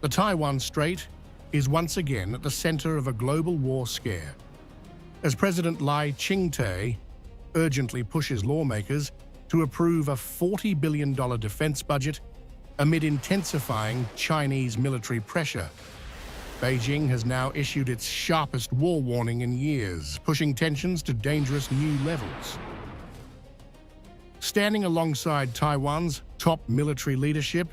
The Taiwan Strait is once again at the center of a global war scare, as President Lai Ching-te urgently pushes lawmakers to approve a $40 billion defense budget amid intensifying Chinese military pressure. Beijing has now issued its sharpest war warning in years, pushing tensions to dangerous new levels. Standing alongside Taiwan's top military leadership,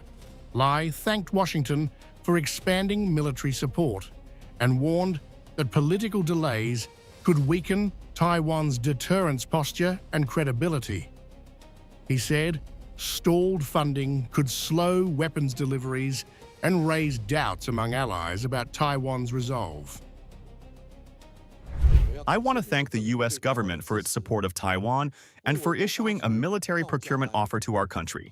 Lai thanked Washington for expanding military support and warned that political delays could weaken Taiwan's deterrence posture and credibility. He said stalled funding could slow weapons deliveries and raise doubts among allies about Taiwan's resolve. I want to thank the U.S. government for its support of Taiwan and for issuing a military procurement offer to our country.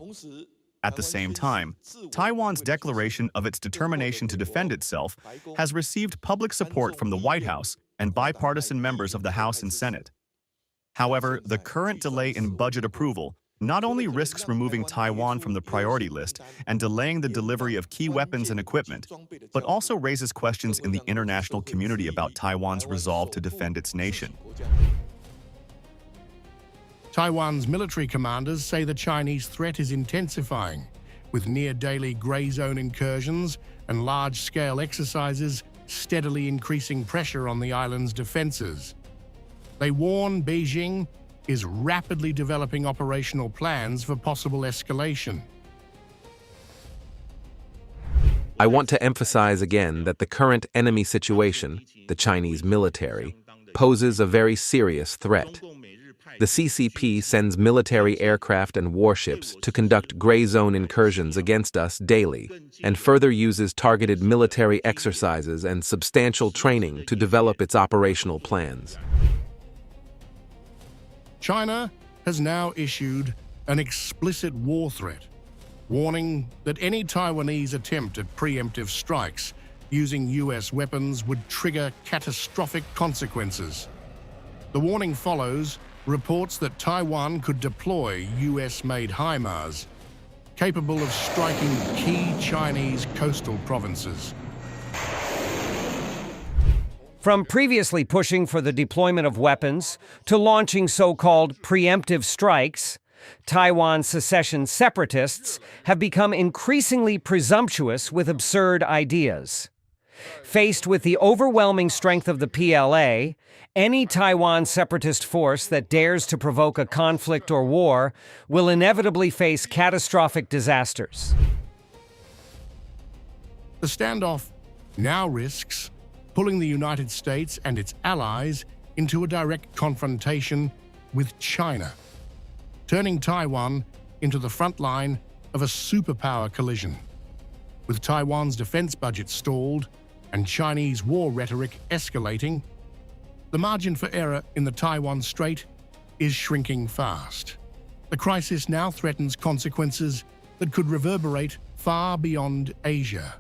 At the same time, Taiwan's declaration of its determination to defend itself has received public support from the White House and bipartisan members of the House and Senate. However, the current delay in budget approval not only risks removing Taiwan from the priority list and delaying the delivery of key weapons and equipment, but also raises questions in the international community about Taiwan's resolve to defend its nation. Taiwan's military commanders say the Chinese threat is intensifying, with near-daily gray zone incursions and large-scale exercises steadily increasing pressure on the island's defenses. They warn Beijing is rapidly developing operational plans for possible escalation. I want to emphasize again that the current enemy situation, the Chinese military, poses a very serious threat. The CCP sends military aircraft and warships to conduct gray zone incursions against us daily, and further uses targeted military exercises and substantial training to develop its operational plans. China has now issued an explicit war threat, warning that any Taiwanese attempt at preemptive strikes using US weapons would trigger catastrophic consequences. The warning follows reports that Taiwan could deploy US-made HIMARS, capable of striking key Chinese coastal provinces. From previously pushing for the deployment of weapons to launching so-called preemptive strikes, Taiwan secession separatists have become increasingly presumptuous with absurd ideas. Faced with the overwhelming strength of the PLA, any Taiwan separatist force that dares to provoke a conflict or war will inevitably face catastrophic disasters. The standoff now risks pulling the United States and its allies into a direct confrontation with China, turning Taiwan into the front line of a superpower collision. With Taiwan's defense budget stalled and Chinese war rhetoric escalating, the margin for error in the Taiwan Strait is shrinking fast. The crisis now threatens consequences that could reverberate far beyond Asia.